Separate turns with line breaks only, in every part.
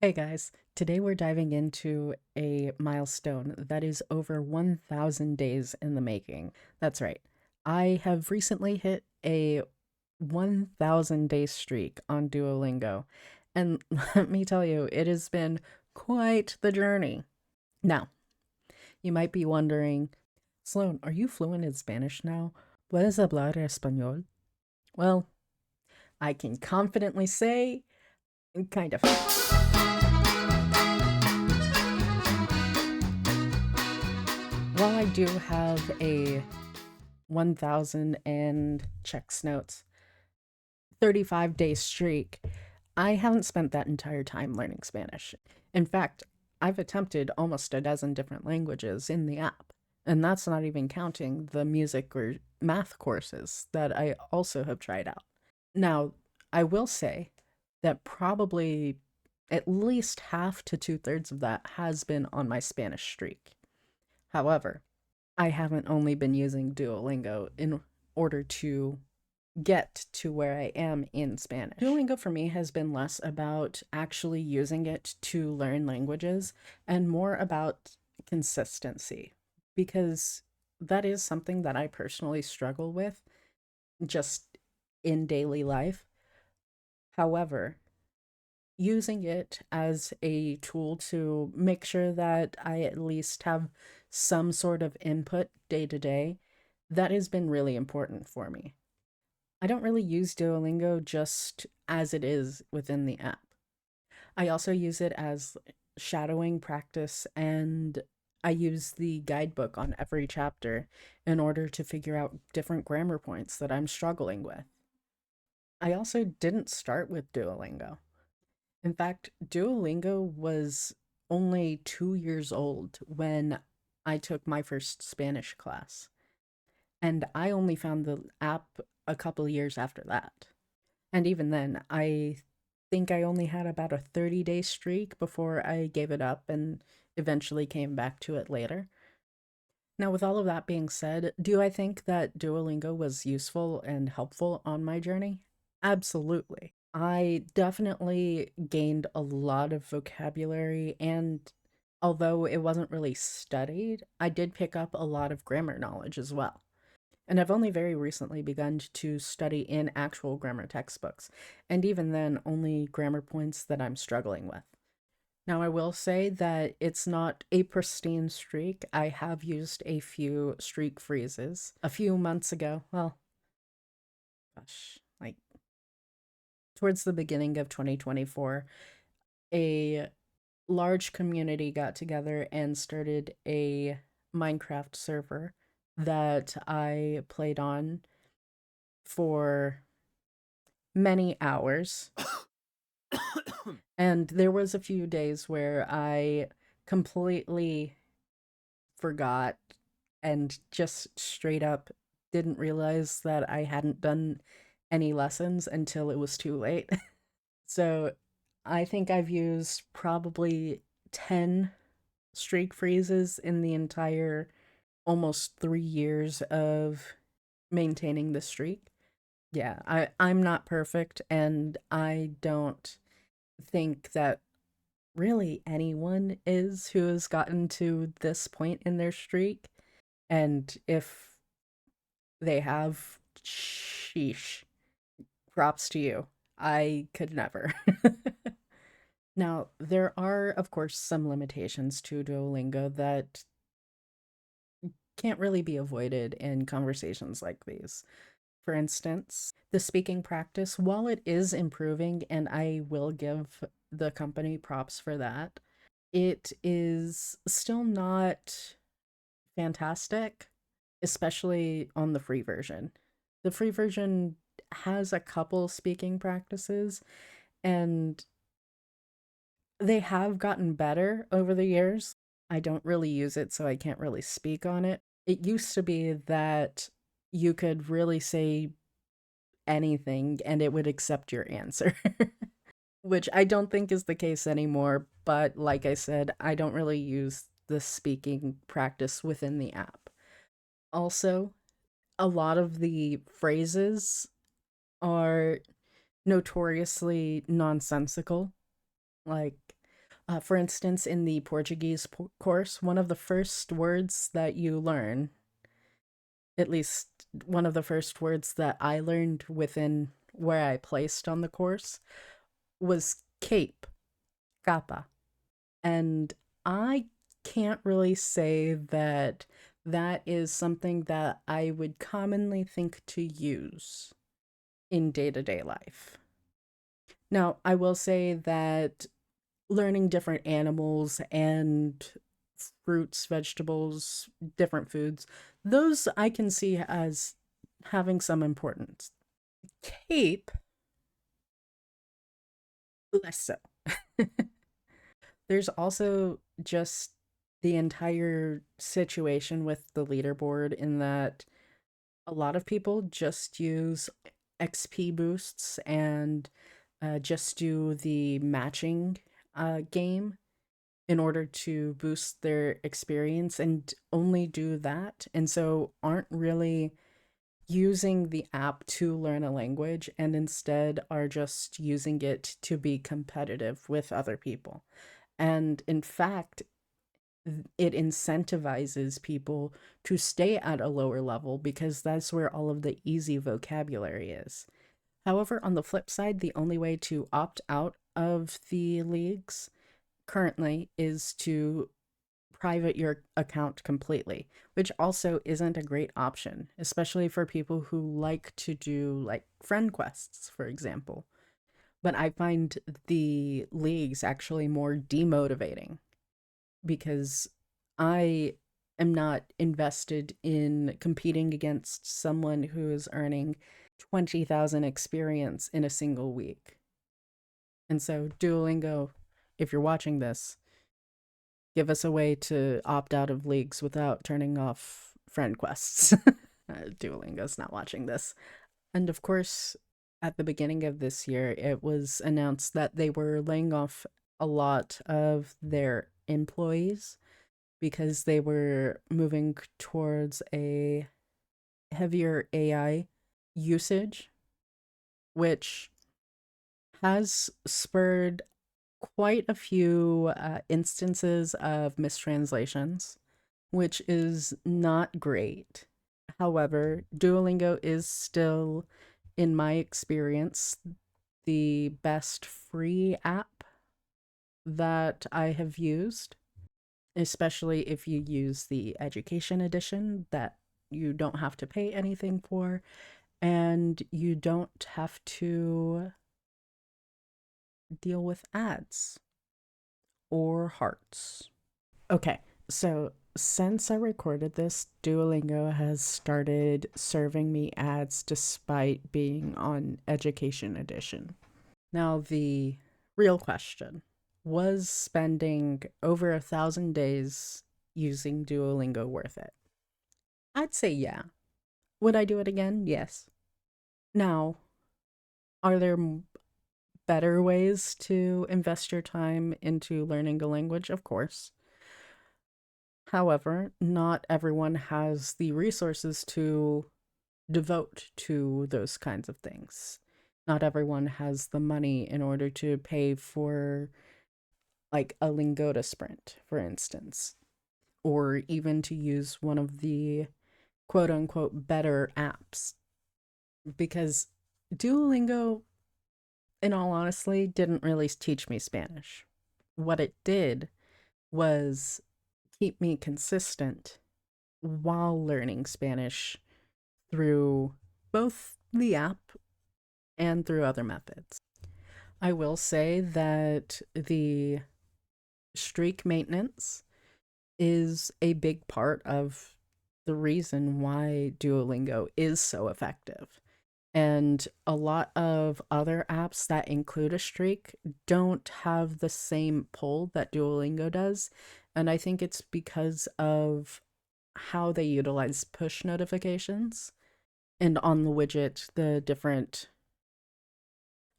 Hey guys, today we're diving into a milestone that is over 1,000 days in the making. That's right. I have recently hit a 1,000 day streak on Duolingo, and let me tell you, it has been quite the journey. Now, you might be wondering, Sloan, are you fluent in Spanish now? ¿Puedes hablar español? Well, I can confidently say, kind of. While I do have a 1,000 and checks notes 35-day streak, I haven't spent that entire time learning Spanish. In fact, I've attempted almost a dozen different languages in the app, and that's not even counting the music or math courses that I also have tried out. Now, I will say that probably at least half to two-thirds of that has been on my Spanish streak. However, I haven't only been using Duolingo in order to get to where I am in Spanish. Duolingo for me has been less about actually using it to learn languages and more about consistency, because that is something that I personally struggle with just in daily life. However, using it as a tool to make sure that I at least have some sort of input day to day, that has been really important for me. I don't really use Duolingo just as it is within the app. I also use it as shadowing practice, and I use the guidebook on every chapter in order to figure out different grammar points that I'm struggling with. I also didn't start with Duolingo. In fact, Duolingo was only 2 years old when I took my first Spanish class, and I only found the app a couple years after that. And even then, I think I only had about a 30-day streak before I gave it up and eventually came back to it later. Now, with all of that being said, do I think that Duolingo was useful and helpful on my journey? Absolutely. I definitely gained a lot of vocabulary, and although it wasn't really studied, I did pick up a lot of grammar knowledge as well. And I've only very recently begun to study in actual grammar textbooks, and even then, only grammar points that I'm struggling with. Now, I will say that it's not a pristine streak. I have used a few streak freezes a few months ago. Well, gosh, like towards the beginning of 2024, a large community got together and started a Minecraft server that I played on for many hours. And there was a few days where I completely forgot and just straight up didn't realize that I hadn't done any lessons until it was too late. So I think I've used probably 10 streak freezes in the entire almost 3 years of maintaining the streak. Yeah, I'm not perfect, and I don't think that really anyone is who has gotten to this point in their streak. And if they have, sheesh, props to you. I could never. Now, there are, of course, some limitations to Duolingo that can't really be avoided in conversations like these. For instance, the speaking practice, while it is improving, and I will give the company props for that, it is still not fantastic, especially on the free version. The free version has a couple speaking practices, and they have gotten better over the years. I don't really use it, so I can't really speak on it. It used to be that you could really say anything and it would accept your answer, which I don't think is the case anymore. But like I said, I don't really use the speaking practice within the app. Also, a lot of the phrases are notoriously nonsensical. Like, For instance, in the Portuguese course, one of the first words that you learn, at least one of the first words that I learned within where I placed on the course, was cape, capa. And I can't really say that that is something that I would commonly think to use in day to day life. Now, I will say that learning different animals and fruits, vegetables, different foods, those I can see as having some importance. Cape, less so. There's also just the entire situation with the leaderboard in that a lot of people just use XP boosts and just do the matching game in order to boost their experience and only do that. And so aren't really using the app to learn a language and instead are just using it to be competitive with other people. And in fact, it incentivizes people to stay at a lower level because that's where all of the easy vocabulary is. However, on the flip side, the only way to opt out of the leagues currently is to private your account completely, which also isn't a great option, especially for people who like to do like friend quests, for example. But I find the leagues actually more demotivating because I am not invested in competing against someone who is earning 20,000 experience in a single week. And so, Duolingo, if you're watching this, give us a way to opt out of leagues without turning off friend quests. Duolingo's not watching this. And of course, at the beginning of this year, it was announced that they were laying off a lot of their employees because they were moving towards a heavier AI usage, which has spurred quite a few instances of mistranslations, which is not great. However, Duolingo is still, in my experience, the best free app that I have used, especially if you use the education edition that you don't have to pay anything for and you don't have to deal with ads or hearts. Okay, so since I recorded this, Duolingo has started serving me ads despite being on Education Edition. Now, the real question, was spending over 1,000 days using Duolingo worth it? I'd say yeah. Would I do it again? Yes. Now, are there better ways to invest your time into learning a language? Of course. However, not everyone has the resources to devote to those kinds of things. Not everyone has the money in order to pay for, like, a Lingoda Sprint, for instance, or even to use one of the quote unquote better apps. Because Duolingo, in all honesty, didn't really teach me Spanish. What it did was keep me consistent while learning Spanish through both the app and through other methods. I will say that the streak maintenance is a big part of the reason why Duolingo is so effective. And a lot of other apps that include a streak don't have the same pull that Duolingo does. And I think it's because of how they utilize push notifications and on the widget, the different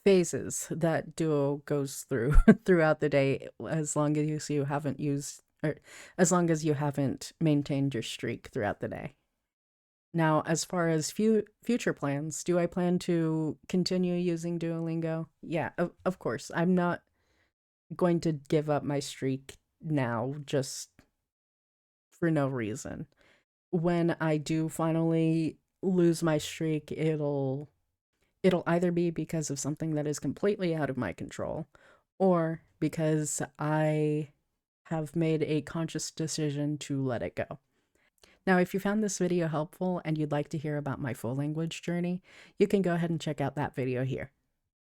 phases that Duo goes through throughout the day, as long as you haven't used, or as long as you haven't maintained your streak throughout the day. Now, as far as future plans, do I plan to continue using Duolingo? Yeah, of course. I'm not going to give up my streak now just for no reason. When I do finally lose my streak, it'll either be because of something that is completely out of my control or because I have made a conscious decision to let it go. Now, if you found this video helpful and you'd like to hear about my full language journey, you can go ahead and check out that video here.